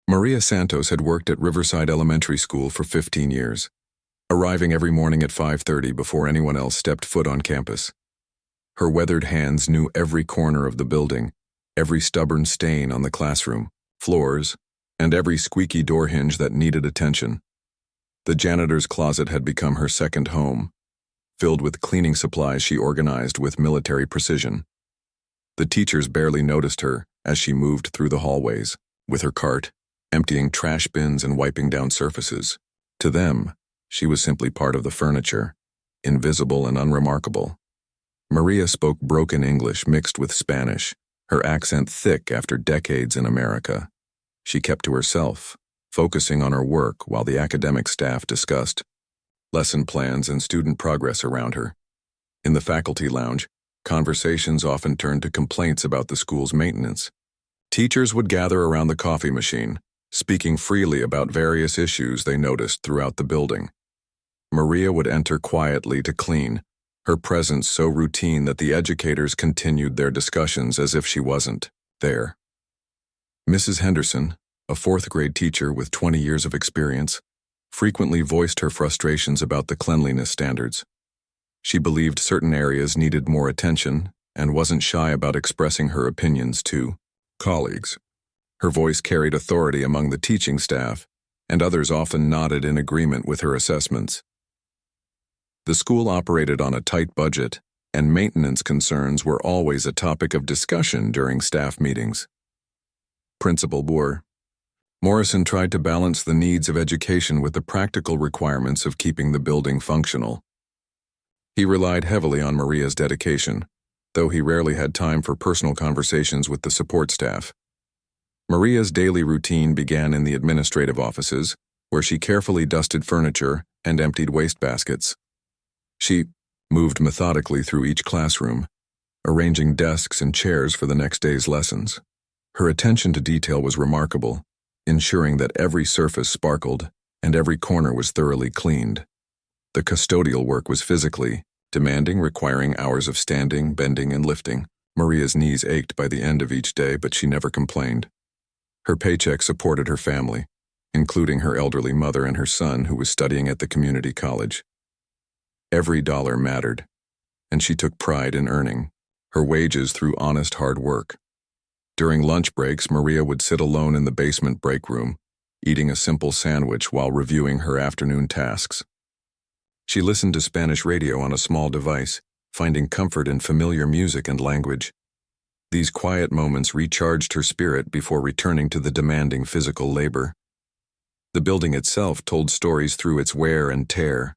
Maria Santos had worked at Riverside Elementary School for 15 years, arriving every morning at 5:30 before anyone else stepped foot on campus. Her weathered hands knew every corner of the building, every stubborn stain on the classroom floors, and every squeaky door hinge that needed attention. The janitor's closet had become her second home, filled with cleaning supplies she organized with military precision. The teachers barely noticed her as she moved through the hallways, with her cart, emptying trash bins and wiping down surfaces. To them, she was simply part of the furniture, invisible and unremarkable. Maria spoke broken English mixed with Spanish, her accent thick after decades in America. She kept to herself, focusing on her work while the academic staff discussed lesson plans and student progress around her. In the faculty lounge, conversations often turned to complaints about the school's maintenance. Teachers would gather around the coffee machine, speaking freely about various issues they noticed throughout the building. Maria would enter quietly to clean, her presence so routine that the educators continued their discussions as if she wasn't there. Mrs. Henderson, a fourth-grade teacher with 20 years of experience, frequently voiced her frustrations about the cleanliness standards. She believed certain areas needed more attention and wasn't shy about expressing her opinions to colleagues. Her voice carried authority among the teaching staff, and others often nodded in agreement with her assessments. The school operated on a tight budget, and maintenance concerns were always a topic of discussion during staff meetings. Principal Boer Morrison tried to balance the needs of education with the practical requirements of keeping the building functional. He relied heavily on Maria's dedication, though he rarely had time for personal conversations with the support staff. Maria's daily routine began in the administrative offices, where she carefully dusted furniture and emptied waste baskets. She moved methodically through each classroom, arranging desks and chairs for the next day's lessons. Her attention to detail was remarkable, ensuring that every surface sparkled and every corner was thoroughly cleaned. The custodial work was physically demanding, requiring hours of standing, bending, and lifting. Maria's knees ached by the end of each day, but she never complained. Her paycheck supported her family, including her elderly mother and her son, who was studying at the community college. Every dollar mattered, and she took pride in earning her wages through honest hard work. During lunch breaks, Maria would sit alone in the basement break room, eating a simple sandwich while reviewing her afternoon tasks. She listened to Spanish radio on a small device, finding comfort in familiar music and language. These quiet moments recharged her spirit before returning to the demanding physical labor. The building itself told stories through its wear and tear.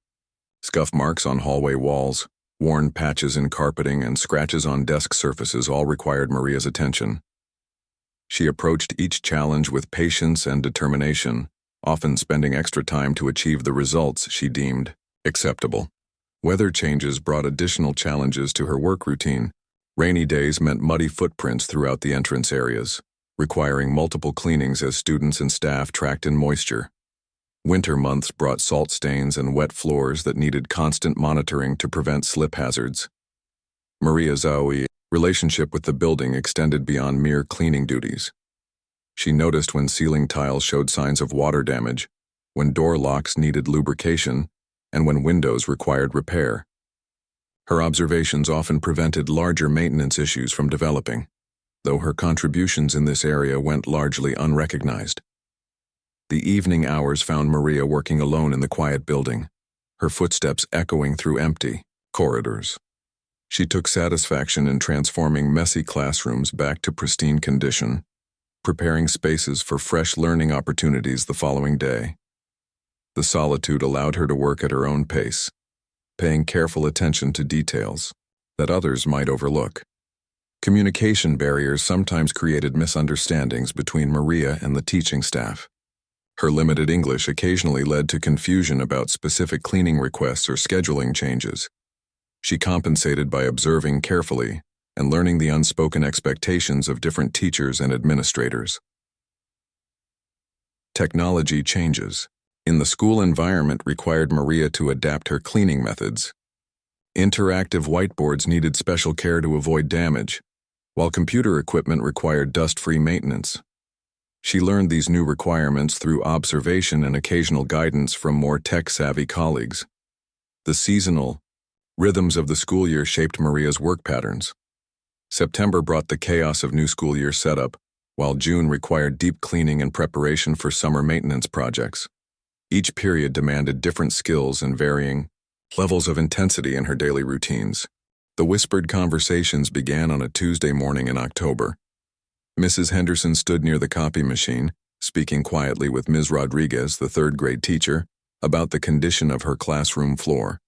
Scuff marks on hallway walls, worn patches in carpeting, and scratches on desk surfaces all required Maria's attention. She approached each challenge with patience and determination, often spending extra time to achieve the results she deemed acceptable. Weather changes brought additional challenges to her work routine. Rainy days meant muddy footprints throughout the entrance areas, requiring multiple cleanings as students and staff tracked in moisture. Winter months brought salt stains and wet floors that needed constant monitoring to prevent slip hazards. Maria's relationship with the building extended beyond mere cleaning duties. She noticed when ceiling tiles showed signs of water damage, when door locks needed lubrication, and when windows required repair. Her observations often prevented larger maintenance issues from developing, though her contributions in this area went largely unrecognized. The evening hours found Maria working alone in the quiet building, her footsteps echoing through empty corridors. She took satisfaction in transforming messy classrooms back to pristine condition, preparing spaces for fresh learning opportunities the following day. The solitude allowed her to work at her own pace, paying careful attention to details that others might overlook. Communication barriers sometimes created misunderstandings between Maria and the teaching staff. Her limited English occasionally led to confusion about specific cleaning requests or scheduling changes. She compensated by observing carefully and learning the unspoken expectations of different teachers and administrators. Technology changes in the school environment required Maria to adapt her cleaning methods. Interactive whiteboards needed special care to avoid damage, while computer equipment required dust-free maintenance. She learned these new requirements through observation and occasional guidance from more tech-savvy colleagues. The seasonal rhythms of the school year shaped Maria's work patterns. September brought the chaos of new school year setup, while June required deep cleaning and preparation for summer maintenance projects. Each period demanded different skills and varying levels of intensity in her daily routines. The whispered conversations began on a Tuesday morning in October. Mrs. Henderson stood near the copy machine, speaking quietly with Ms. Rodriguez, the third-grade teacher, about the condition of her classroom floor.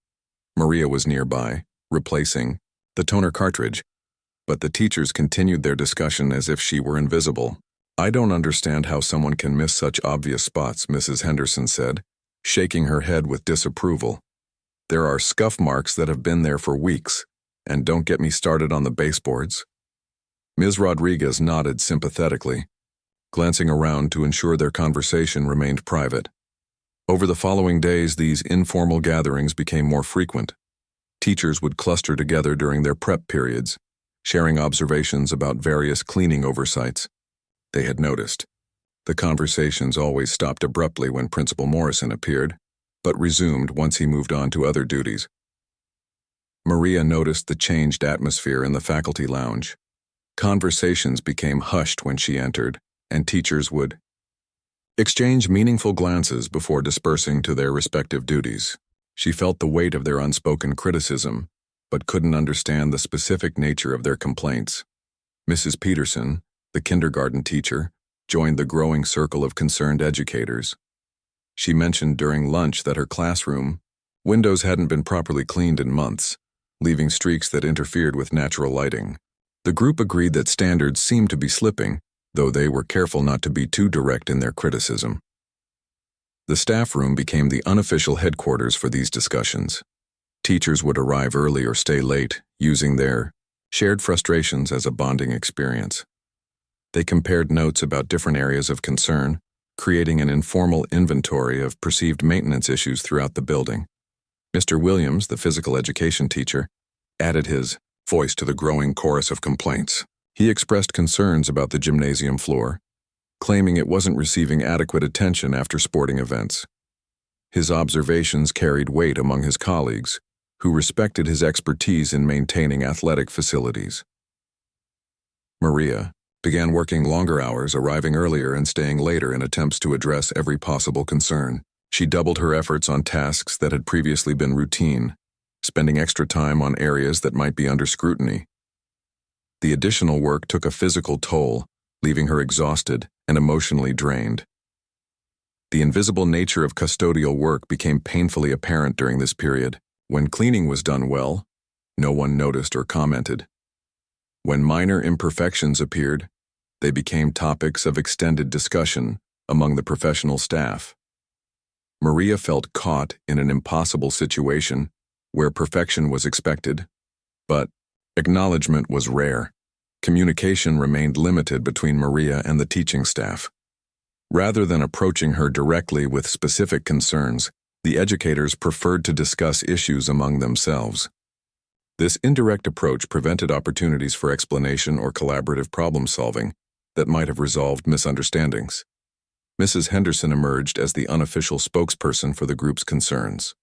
Maria was nearby, replacing the toner cartridge, but the teachers continued their discussion as if she were invisible. "I don't understand how someone can miss such obvious spots," Mrs. Henderson said, shaking her head with disapproval. "There are scuff marks that have been there for weeks, and don't get me started on the baseboards." Ms. Rodriguez nodded sympathetically, glancing around to ensure their conversation remained private. Over the following days, these informal gatherings became more frequent. Teachers would cluster together during their prep periods, sharing observations about various cleaning oversights they had noticed. The conversations always stopped abruptly when Principal Morrison appeared, but resumed once he moved on to other duties. Maria noticed the changed atmosphere in the faculty lounge. Conversations became hushed when she entered, and teachers would exchange meaningful glances before dispersing to their respective duties. She felt the weight of their unspoken criticism, but couldn't understand the specific nature of their complaints. Mrs. Peterson, the kindergarten teacher, joined the growing circle of concerned educators. She mentioned during lunch that her classroom windows hadn't been properly cleaned in months, leaving streaks that interfered with natural lighting. The group agreed that standards seemed to be slipping, though they were careful not to be too direct in their criticism. The staff room became the unofficial headquarters for these discussions. Teachers would arrive early or stay late, using their shared frustrations as a bonding experience. They compared notes about different areas of concern, creating an informal inventory of perceived maintenance issues throughout the building. Mr. Williams, the physical education teacher, added his voice to the growing chorus of complaints. He expressed concerns about the gymnasium floor, claiming it wasn't receiving adequate attention after sporting events. His observations carried weight among his colleagues, who respected his expertise in maintaining athletic facilities. Maria began working longer hours, arriving earlier and staying later in attempts to address every possible concern. She doubled her efforts on tasks that had previously been routine, spending extra time on areas that might be under scrutiny. The additional work took a physical toll, leaving her exhausted and emotionally drained. The invisible nature of custodial work became painfully apparent during this period. When cleaning was done well, no one noticed or commented. When minor imperfections appeared, they became topics of extended discussion among the professional staff. Maria felt caught in an impossible situation where perfection was expected, but acknowledgement was rare. Communication remained limited between Maria and the teaching staff. Rather than approaching her directly with specific concerns, the educators preferred to discuss issues among themselves. This indirect approach prevented opportunities for explanation or collaborative problem-solving that might have resolved misunderstandings. Mrs. Henderson emerged as the unofficial spokesperson for the group's concerns.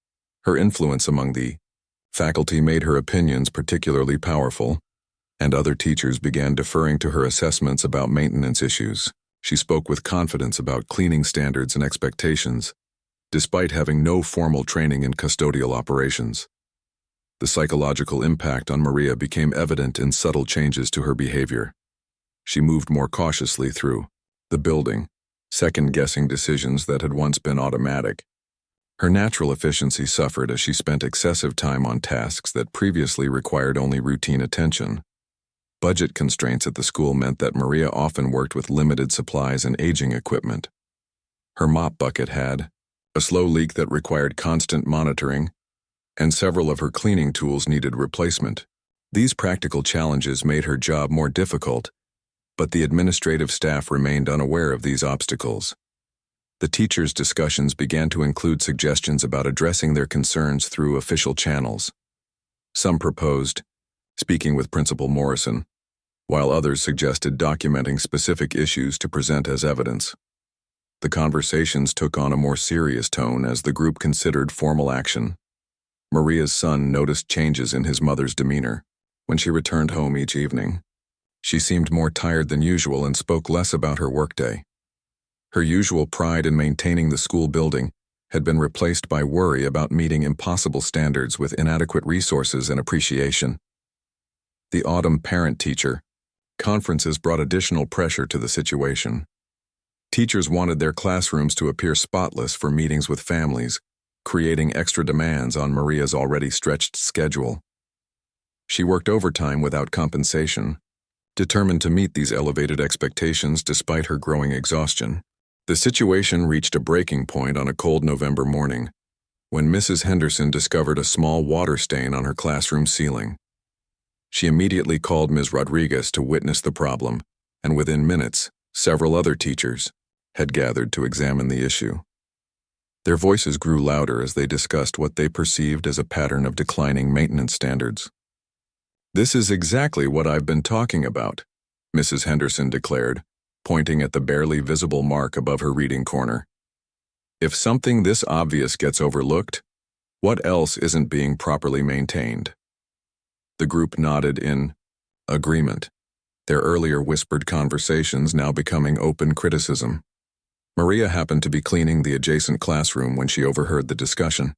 Her influence among the faculty made her opinions particularly powerful, and other teachers began deferring to her assessments about maintenance issues. She spoke with confidence about cleaning standards and expectations, despite having no formal training in custodial operations. The psychological impact on Maria became evident in subtle changes to her behavior. She moved more cautiously through the building, second-guessing decisions that had once been automatic. Her natural efficiency suffered as she spent excessive time on tasks that previously required only routine attention. Budget constraints at the school meant that Maria often worked with limited supplies and aging equipment. Her mop bucket had a slow leak that required constant monitoring, and several of her cleaning tools needed replacement. These practical challenges made her job more difficult, but the administrative staff remained unaware of these obstacles. The teachers' discussions began to include suggestions about addressing their concerns through official channels. Some proposed speaking with Principal Morrison, while others suggested documenting specific issues to present as evidence. The conversations took on a more serious tone as the group considered formal action. Maria's son noticed changes in his mother's demeanor when she returned home each evening. She seemed more tired than usual and spoke less about her workday. Her usual pride in maintaining the school building had been replaced by worry about meeting impossible standards with inadequate resources and appreciation. The autumn parent-teacher conferences brought additional pressure to the situation. Teachers wanted their classrooms to appear spotless for meetings with families, creating extra demands on Maria's already stretched schedule. She worked overtime without compensation, determined to meet these elevated expectations despite her growing exhaustion. The situation reached a breaking point on a cold November morning, when Mrs. Henderson discovered a small water stain on her classroom ceiling. She immediately called Ms. Rodriguez to witness the problem, and within minutes, several other teachers had gathered to examine the issue. Their voices grew louder as they discussed what they perceived as a pattern of declining maintenance standards. "This is exactly what I've been talking about," Mrs. Henderson declared, pointing at the barely visible mark above her reading corner. "If something this obvious gets overlooked, what else isn't being properly maintained?" The group nodded in agreement, their earlier whispered conversations now becoming open criticism. Maria happened to be cleaning the adjacent classroom when she overheard the discussion.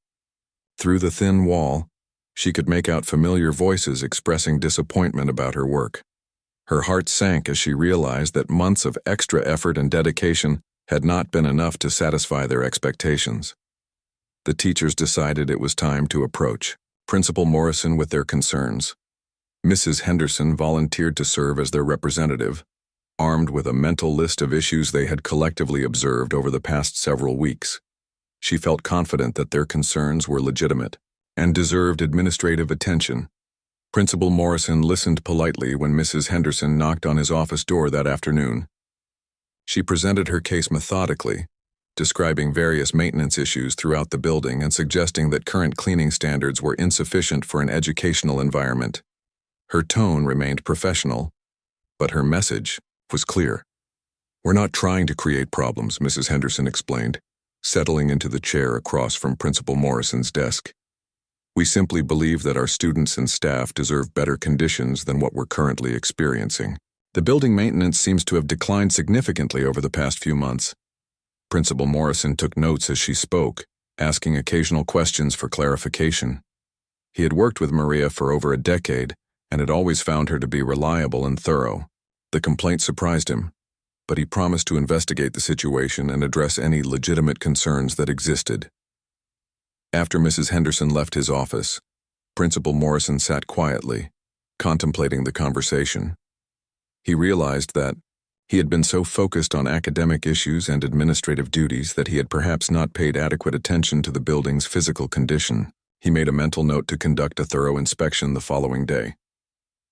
Through the thin wall, she could make out familiar voices expressing disappointment about her work. Her heart sank as she realized that months of extra effort and dedication had not been enough to satisfy their expectations. The teachers decided it was time to approach Principal Morrison with their concerns. Mrs. Henderson volunteered to serve as their representative, armed with a mental list of issues they had collectively observed over the past several weeks. She felt confident that their concerns were legitimate and deserved administrative attention. Principal Morrison listened politely when Mrs. Henderson knocked on his office door that afternoon. She presented her case methodically, describing various maintenance issues throughout the building and suggesting that current cleaning standards were insufficient for an educational environment. Her tone remained professional, but her message was clear. "We're not trying to create problems," Mrs. Henderson explained, settling into the chair across from Principal Morrison's desk. "We simply believe that our students and staff deserve better conditions than what we're currently experiencing. The building maintenance seems to have declined significantly over the past few months." Principal Morrison took notes as she spoke, asking occasional questions for clarification. He had worked with Maria for over a decade and had always found her to be reliable and thorough. The complaint surprised him, but he promised to investigate the situation and address any legitimate concerns that existed. After Mrs. Henderson left his office, Principal Morrison sat quietly, contemplating the conversation. He realized that he had been so focused on academic issues and administrative duties that he had perhaps not paid adequate attention to the building's physical condition. He made a mental note to conduct a thorough inspection the following day.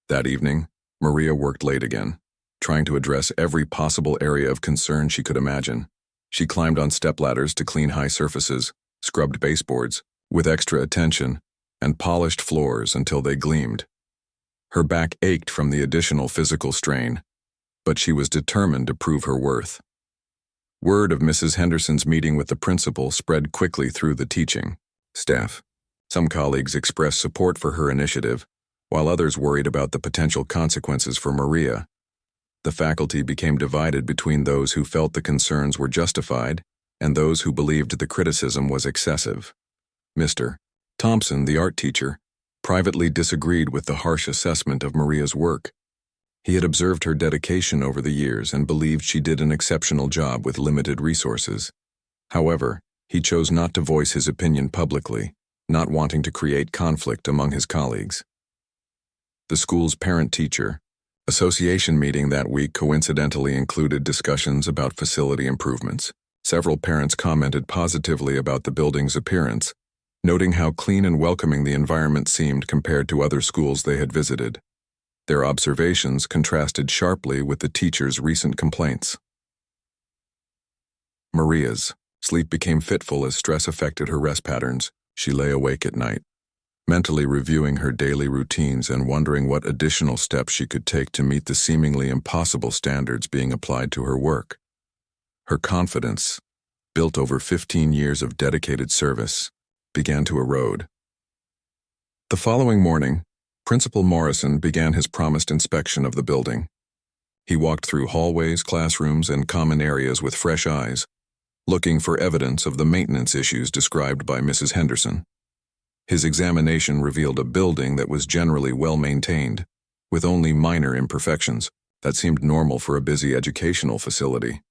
That evening, Maria worked late again, trying to address every possible area of concern she could imagine. She climbed on stepladders to clean high surfaces, scrubbed baseboards with extra attention, and polished floors until they gleamed. Her back ached from the additional physical strain, but she was determined to prove her worth. Word of Mrs. Henderson's meeting with the principal spread quickly through the teaching staff. Some colleagues expressed support for her initiative, while others worried about the potential consequences for Maria. The faculty became divided between those who felt the concerns were justified and those who believed the criticism was excessive. Mr. Thompson, the art teacher, privately disagreed with the harsh assessment of Maria's work. He had observed her dedication over the years and believed she did an exceptional job with limited resources. However, he chose not to voice his opinion publicly, not wanting to create conflict among his colleagues. The school's parent-teacher association meeting that week coincidentally included discussions about facility improvements. Several parents commented positively about the building's appearance, noting how clean and welcoming the environment seemed compared to other schools they had visited. Their observations contrasted sharply with the teacher's recent complaints. Maria's sleep became fitful as stress affected her rest patterns. She lay awake at night, mentally reviewing her daily routines and wondering what additional steps she could take to meet the seemingly impossible standards being applied to her work. Her confidence, built over 15 years of dedicated service, began to erode. The following morning, Principal Morrison began his promised inspection of the building. He walked through hallways, classrooms, and common areas with fresh eyes, looking for evidence of the maintenance issues described by Mrs. Henderson. His examination revealed a building that was generally well-maintained, with only minor imperfections that seemed normal for a busy educational facility.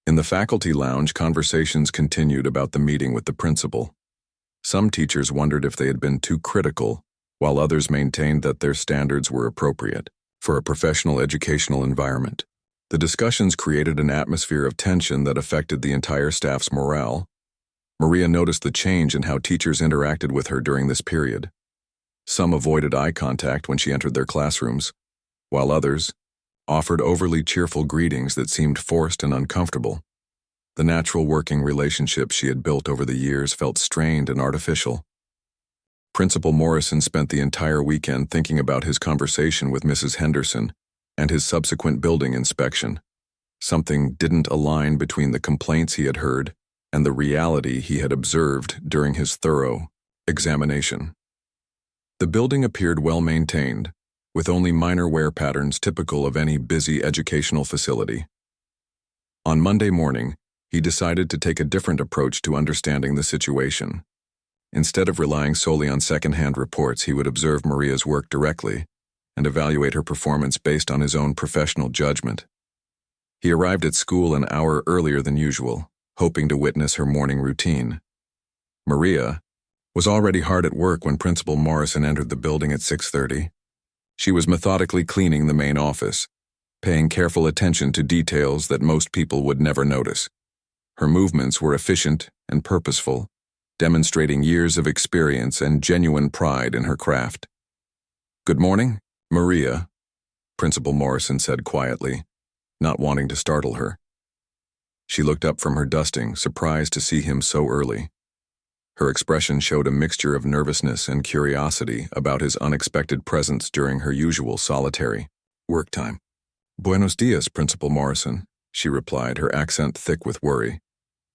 In the faculty lounge, conversations continued about the meeting with the principal. Some teachers wondered if they had been too critical, while others maintained that their standards were appropriate for a professional educational environment. The discussions created an atmosphere of tension that affected the entire staff's morale. Maria noticed the change in how teachers interacted with her during this period. Some avoided eye contact when she entered their classrooms, while others offered overly cheerful greetings that seemed forced and uncomfortable. The natural working relationship she had built over the years felt strained and artificial. Principal Morrison spent the entire weekend thinking about his conversation with Mrs. Henderson and his subsequent building inspection. Something didn't align between the complaints he had heard and the reality he had observed during his thorough examination. The building appeared well-maintained, with only minor wear patterns typical of any busy educational facility. On Monday morning, he decided to take a different approach to understanding the situation. Instead of relying solely on second-hand reports, he would observe Maria's work directly and evaluate her performance based on his own professional judgment. He arrived at school an hour earlier than usual, hoping to witness her morning routine. Maria was already hard at work when Principal Morrison entered the building at 6:30. She was methodically cleaning the main office, paying careful attention to details that most people would never notice. Her movements were efficient and purposeful, demonstrating years of experience and genuine pride in her craft. "Good morning, Maria," Principal Morrison said quietly, not wanting to startle her. She looked up from her dusting, surprised to see him so early. Her expression showed a mixture of nervousness and curiosity about his unexpected presence during her usual solitary work time. "Buenos dias, Principal Morrison," she replied, her accent thick with worry.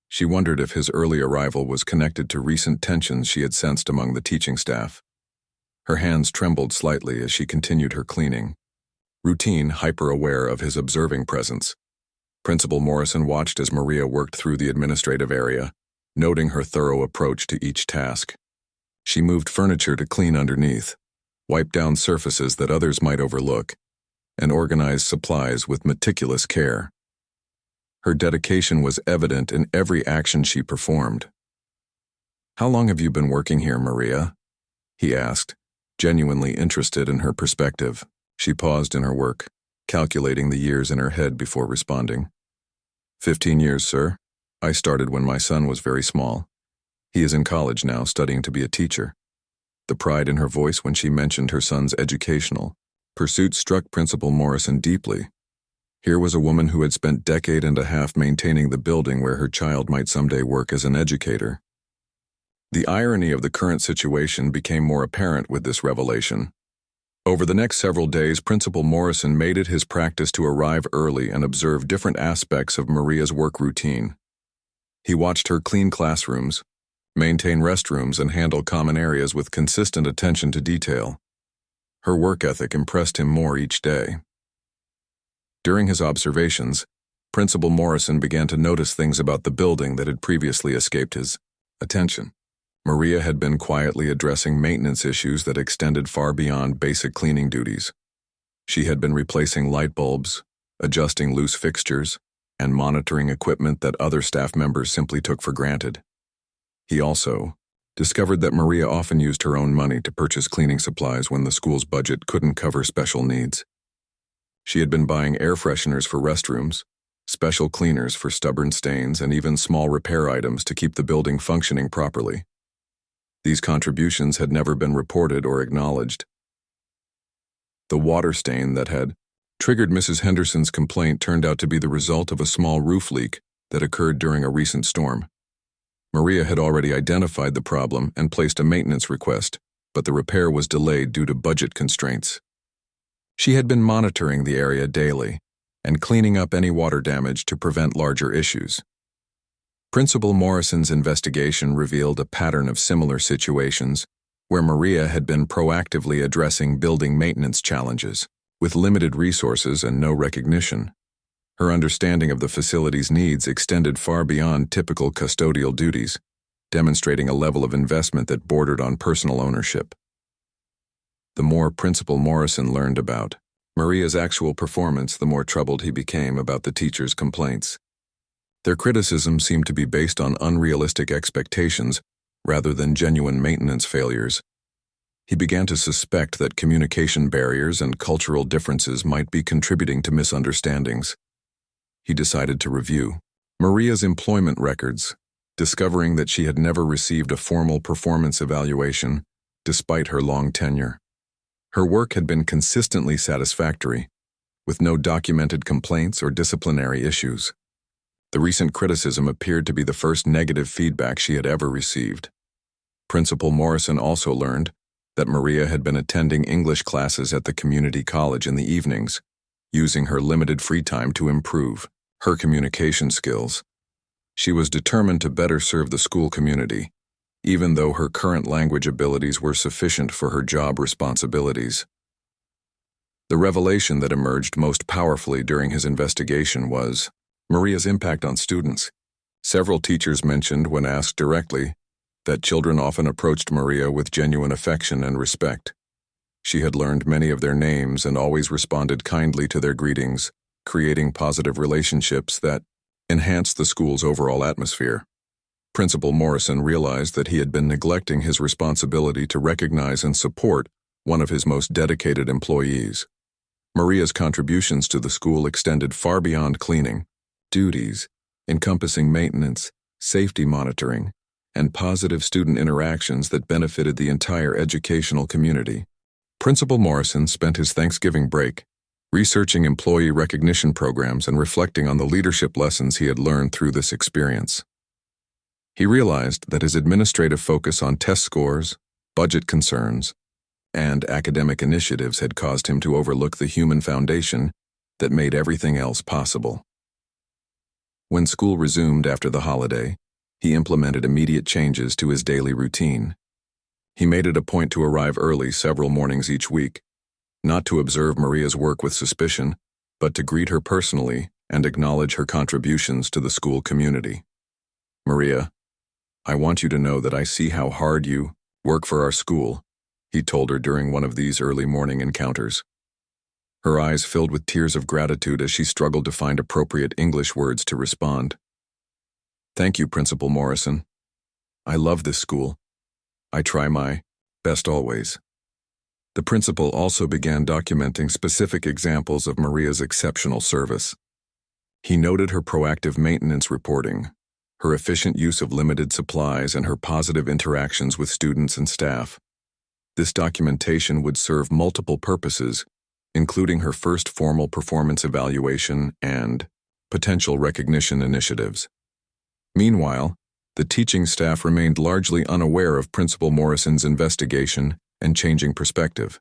She wondered if his early arrival was connected to recent tensions she had sensed among the teaching staff. Her hands trembled slightly as she continued her cleaning, routine hyper-aware of his observing presence. Principal Morrison watched as Maria worked through the administrative area, noting her thorough approach to each task. She moved furniture to clean underneath, wiped down surfaces that others might overlook, and organized supplies with meticulous care. Her dedication was evident in every action she performed. "How long have you been working here, Maria?" he asked, genuinely interested in her perspective. She paused in her work, calculating the years in her head before responding. 15 years, sir. I started when my son was very small. He is in college now, studying to be a teacher." The pride in her voice when she mentioned her son's educational pursuit struck Principal Morrison deeply. Here was a woman who had spent a decade and a half maintaining the building where her child might someday work as an educator. The irony of the current situation became more apparent with this revelation. Over the next several days, Principal Morrison made it his practice to arrive early and observe different aspects of Maria's work routine. He watched her clean classrooms, maintain restrooms, and handle common areas with consistent attention to detail. Her work ethic impressed him more each day. During his observations, Principal Morrison began to notice things about the building that had previously escaped his attention. Maria had been quietly addressing maintenance issues that extended far beyond basic cleaning duties. She had been replacing light bulbs, adjusting loose fixtures, and monitoring equipment that other staff members simply took for granted. He also discovered that Maria often used her own money to purchase cleaning supplies when the school's budget couldn't cover special needs. She had been buying air fresheners for restrooms, special cleaners for stubborn stains, and even small repair items to keep the building functioning properly. These contributions had never been reported or acknowledged. The water stain that had triggered Mrs. Henderson's complaint turned out to be the result of a small roof leak that occurred during a recent storm. Maria had already identified the problem and placed a maintenance request, but the repair was delayed due to budget constraints. She had been monitoring the area daily and cleaning up any water damage to prevent larger issues. Principal Morrison's investigation revealed a pattern of similar situations where Maria had been proactively addressing building maintenance challenges with limited resources and no recognition. Her understanding of the facility's needs extended far beyond typical custodial duties, demonstrating a level of investment that bordered on personal ownership. The more Principal Morrison learned about Maria's actual performance, the more troubled he became about the teachers' complaints. Their criticism seemed to be based on unrealistic expectations rather than genuine maintenance failures. He began to suspect that communication barriers and cultural differences might be contributing to misunderstandings. He decided to review Maria's employment records, discovering that she had never received a formal performance evaluation despite her long tenure. Her work had been consistently satisfactory, with no documented complaints or disciplinary issues. The recent criticism appeared to be the first negative feedback she had ever received. Principal Morrison also learned that Maria had been attending English classes at the community college in the evenings, using her limited free time to improve her communication skills. She was determined to better serve the school community, even though her current language abilities were sufficient for her job responsibilities. The revelation that emerged most powerfully during his investigation was Maria's impact on students. Several teachers mentioned, when asked directly, that children often approached Maria with genuine affection and respect. She had learned many of their names and always responded kindly to their greetings, creating positive relationships that enhanced the school's overall atmosphere. Principal Morrison realized that he had been neglecting his responsibility to recognize and support one of his most dedicated employees. Maria's contributions to the school extended far beyond cleaning duties, encompassing maintenance, safety monitoring, and positive student interactions that benefited the entire educational community. Principal Morrison spent his Thanksgiving break researching employee recognition programs and reflecting on the leadership lessons he had learned through this experience. He realized that his administrative focus on test scores, budget concerns, and academic initiatives had caused him to overlook the human foundation that made everything else possible. When school resumed after the holiday, he implemented immediate changes to his daily routine. He made it a point to arrive early several mornings each week, not to observe Maria's work with suspicion, but to greet her personally and acknowledge her contributions to the school community. "Maria, I want you to know that I see how hard you work for our school," he told her during one of these early morning encounters. Her eyes filled with tears of gratitude as she struggled to find appropriate English words to respond. "Thank you, Principal Morrison. I love this school. I try my best always." The principal also began documenting specific examples of Maria's exceptional service. He noted her proactive maintenance reporting, her efficient use of limited supplies, and her positive interactions with students and staff. This documentation would serve multiple purposes, including her first formal performance evaluation and potential recognition initiatives. Meanwhile, the teaching staff remained largely unaware of Principal Morrison's investigation and changing perspective.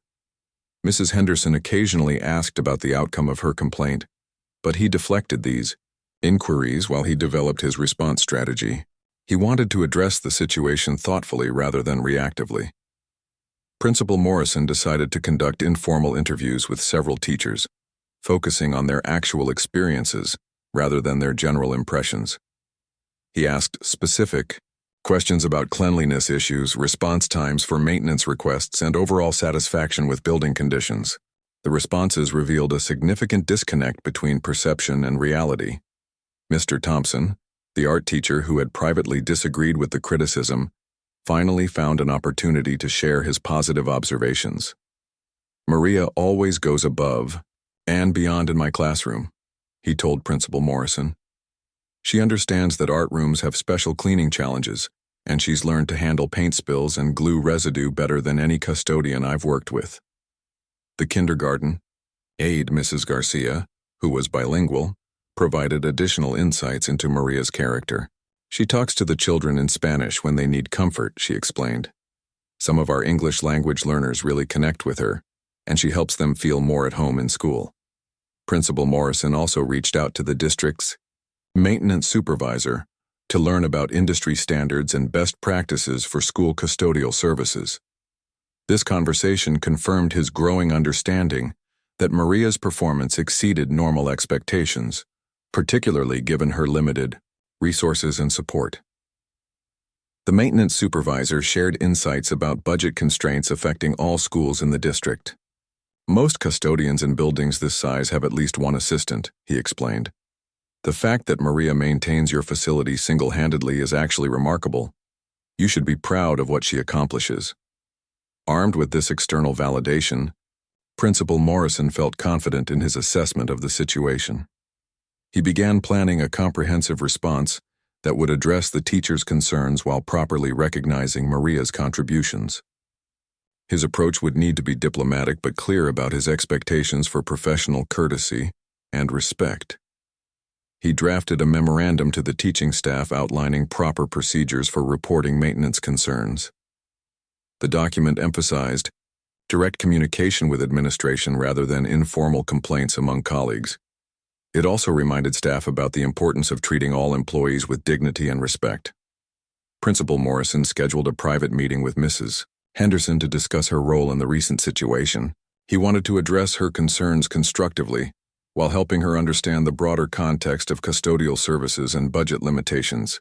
Mrs. Henderson occasionally asked about the outcome of her complaint, but he deflected these inquiries while he developed his response strategy. He wanted to address the situation thoughtfully rather than reactively. Principal Morrison decided to conduct informal interviews with several teachers, focusing on their actual experiences rather than their general impressions. He asked specific questions about cleanliness issues, response times for maintenance requests, and overall satisfaction with building conditions. The responses revealed a significant disconnect between perception and reality. Mr. Thompson, the art teacher who had privately disagreed with the criticism, finally found an opportunity to share his positive observations. "Maria always goes above and beyond in my classroom," he told Principal Morrison. "She understands that art rooms have special cleaning challenges, and she's learned to handle paint spills and glue residue better than any custodian I've worked with." The kindergarten aide, Mrs. Garcia, who was bilingual, provided additional insights into Maria's character. "She talks to the children in Spanish when they need comfort," she explained. Some of our English language learners really connect with her, and she helps them feel more at home in school. Principal Morrison also reached out to the district's maintenance supervisor to learn about industry standards and best practices for school custodial services. This conversation confirmed his growing understanding that Maria's performance exceeded normal expectations, particularly given her limited resources and support. The maintenance supervisor shared insights about budget constraints affecting all schools in the district. Most custodians in buildings this size have at least one assistant, he explained. The fact that Maria maintains your facility single-handedly is actually remarkable. You should be proud of what she accomplishes. Armed with this external validation, Principal Morrison felt confident in his assessment of the situation. He began planning a comprehensive response that would address the teacher's concerns while properly recognizing Maria's contributions. His approach would need to be diplomatic but clear about his expectations for professional courtesy and respect. He drafted a memorandum to the teaching staff outlining proper procedures for reporting maintenance concerns. The document emphasized direct communication with administration rather than informal complaints among colleagues. It also reminded staff about the importance of treating all employees with dignity and respect. Principal Morrison scheduled a private meeting with Mrs. Henderson to discuss her role in the recent situation. He wanted to address her concerns constructively, while helping her understand the broader context of custodial services and budget limitations.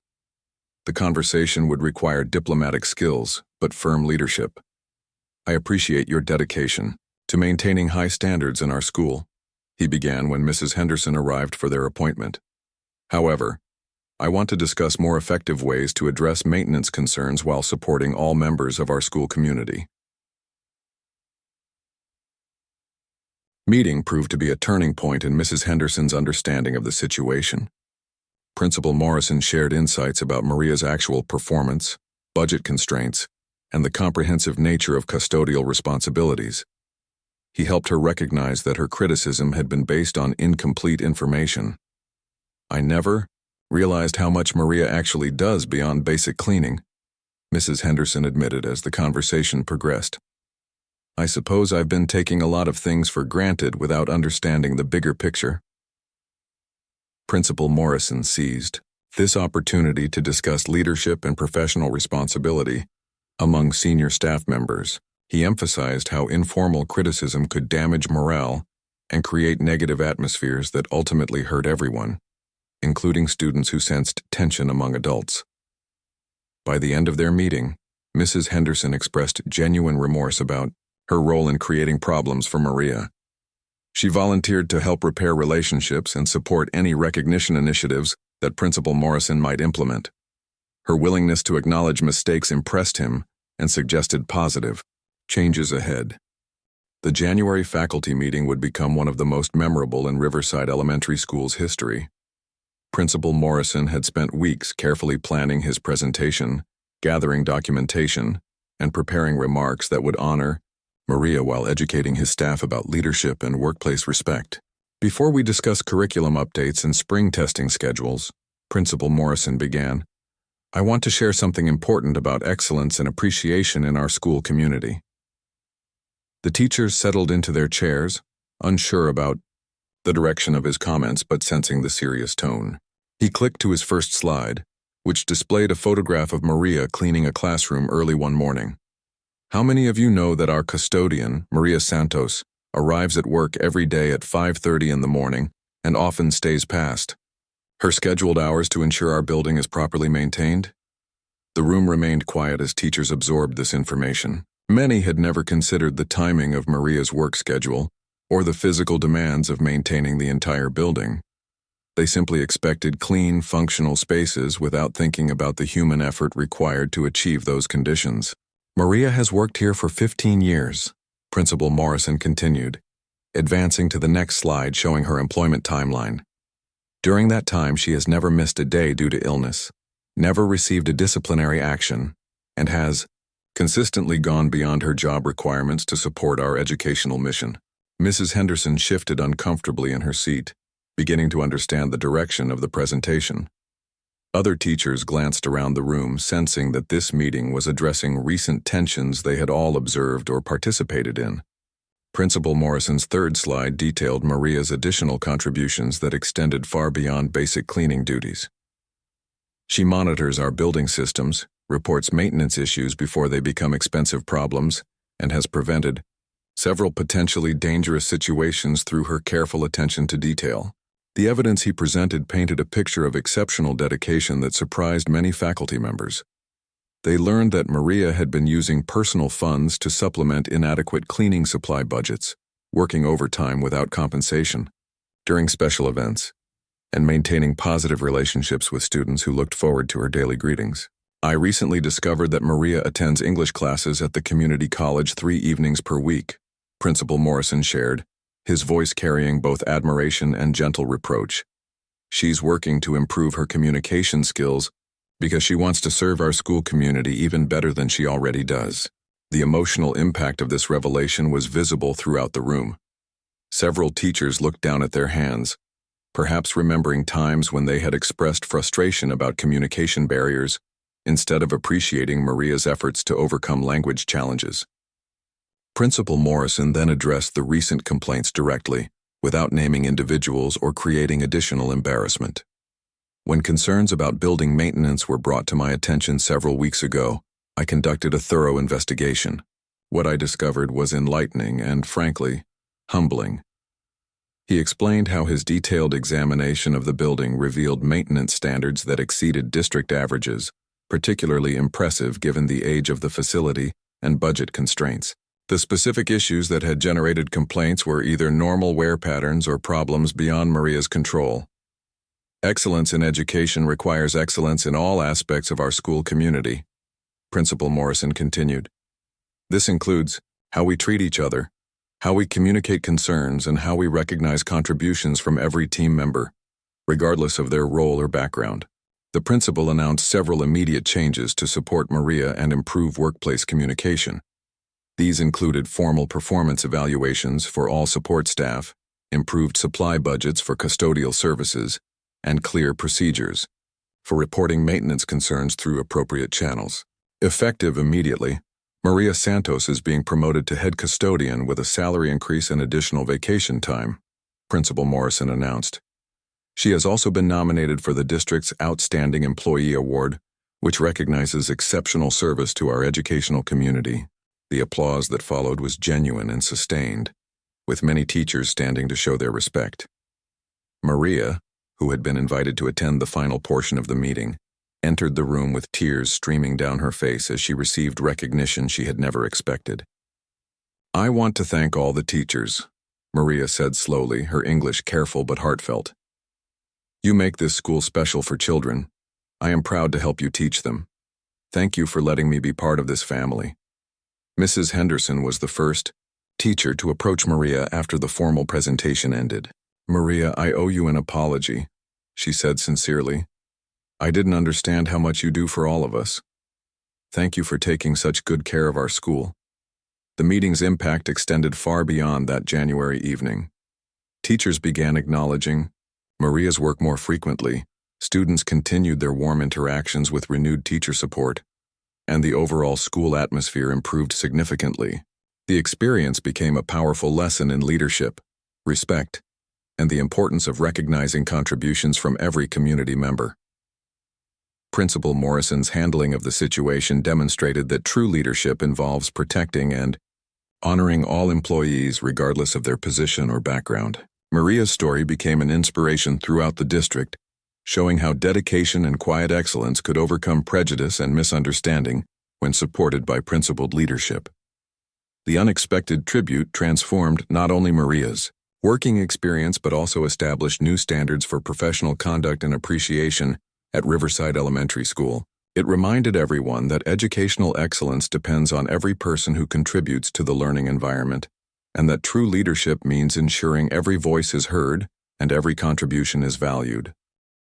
The conversation would require diplomatic skills, but firm leadership. I appreciate your dedication to maintaining high standards in our school, he began when Mrs. Henderson arrived for their appointment. However, I want to discuss more effective ways to address maintenance concerns while supporting all members of our school community. Meeting proved to be a turning point in Mrs. Henderson's understanding of the situation. Principal Morrison shared insights about Maria's actual performance, budget constraints, and the comprehensive nature of custodial responsibilities. He helped her recognize that her criticism had been based on incomplete information. I never realized how much Maria actually does beyond basic cleaning, Mrs. Henderson admitted as the conversation progressed. I suppose I've been taking a lot of things for granted without understanding the bigger picture. Principal Morrison seized this opportunity to discuss leadership and professional responsibility among senior staff members. He emphasized how informal criticism could damage morale and create negative atmospheres that ultimately hurt everyone, including students who sensed tension among adults. By the end of their meeting, Mrs. Henderson expressed genuine remorse about her role in creating problems for Maria. She volunteered to help repair relationships and support any recognition initiatives that Principal Morrison might implement. Her willingness to acknowledge mistakes impressed him and suggested positive changes ahead. The January faculty meeting would become one of the most memorable in Riverside Elementary School's history. Principal Morrison had spent weeks carefully planning his presentation, gathering documentation, and preparing remarks that would honor Maria while educating his staff about leadership and workplace respect. Before we discuss curriculum updates and spring testing schedules, Principal Morrison began, I want to share something important about excellence and appreciation in our school community. The teachers settled into their chairs, unsure about the direction of his comments but sensing the serious tone. He clicked to his first slide, which displayed a photograph of Maria cleaning a classroom early one morning. How many of you know that our custodian, Maria Santos, arrives at work every day at 5:30 in the morning and often stays past her scheduled hours to ensure our building is properly maintained? The room remained quiet as teachers absorbed this information. Many had never considered the timing of Maria's work schedule or the physical demands of maintaining the entire building. They simply expected clean, functional spaces without thinking about the human effort required to achieve those conditions. Maria has worked here for 15 years, Principal Morrison continued, advancing to the next slide showing her employment timeline. During that time, she has never missed a day due to illness, never received a disciplinary action, and has consistently gone beyond her job requirements to support our educational mission. Mrs. Henderson shifted uncomfortably in her seat, beginning to understand the direction of the presentation. Other teachers glanced around the room, sensing that this meeting was addressing recent tensions they had all observed or participated in. Principal Morrison's third slide detailed Maria's additional contributions that extended far beyond basic cleaning duties. She monitors our building systems, reports maintenance issues before they become expensive problems, and has prevented several potentially dangerous situations through her careful attention to detail. The evidence he presented painted a picture of exceptional dedication that surprised many faculty members. They learned that Maria had been using personal funds to supplement inadequate cleaning supply budgets, working overtime without compensation, during special events, and maintaining positive relationships with students who looked forward to her daily greetings. I recently discovered that Maria attends English classes at the community college 3 evenings per week, Principal Morrison shared, his voice carrying both admiration and gentle reproach. She's working to improve her communication skills because she wants to serve our school community even better than she already does. The emotional impact of this revelation was visible throughout the room. Several teachers looked down at their hands, perhaps remembering times when they had expressed frustration about communication barriers instead of appreciating Maria's efforts to overcome language challenges. Principal Morrison then addressed the recent complaints directly, without naming individuals or creating additional embarrassment. When concerns about building maintenance were brought to my attention several weeks ago, I conducted a thorough investigation. What I discovered was enlightening and, frankly, humbling. He explained how his detailed examination of the building revealed maintenance standards that exceeded district averages, particularly impressive given the age of the facility and budget constraints. The specific issues that had generated complaints were either normal wear patterns or problems beyond Maria's control. Excellence in education requires excellence in all aspects of our school community, Principal Morrison continued. This includes how we treat each other, how we communicate concerns, and how we recognize contributions from every team member, regardless of their role or background. The principal announced several immediate changes to support Maria and improve workplace communication. These included formal performance evaluations for all support staff, improved supply budgets for custodial services, and clear procedures for reporting maintenance concerns through appropriate channels. Effective immediately, Maria Santos is being promoted to head custodian with a salary increase and additional vacation time, Principal Morrison announced. She has also been nominated for the district's Outstanding Employee Award, which recognizes exceptional service to our educational community. The applause that followed was genuine and sustained, with many teachers standing to show their respect. Maria, who had been invited to attend the final portion of the meeting, entered the room with tears streaming down her face as she received recognition she had never expected. "I want to thank all the teachers," Maria said slowly, her English careful but heartfelt. "You make this school special for children. I am proud to help you teach them. Thank you for letting me be part of this family." Mrs. Henderson was the first teacher to approach Maria after the formal presentation ended. "Maria, I owe you an apology," she said sincerely. "I didn't understand how much you do for all of us. Thank you for taking such good care of our school." The meeting's impact extended far beyond that January evening. Teachers began acknowledging Maria's work more frequently, students continued their warm interactions with renewed teacher support, and the overall school atmosphere improved significantly. The experience became a powerful lesson in leadership, respect, and the importance of recognizing contributions from every community member. Principal Morrison's handling of the situation demonstrated that true leadership involves protecting and honoring all employees regardless of their position or background. Maria's story became an inspiration throughout the district, showing how dedication and quiet excellence could overcome prejudice and misunderstanding when supported by principled leadership. The unexpected tribute transformed not only Maria's working experience but also established new standards for professional conduct and appreciation at Riverside Elementary School. It reminded everyone that educational excellence depends on every person who contributes to the learning environment, and that true leadership means ensuring every voice is heard and every contribution is valued.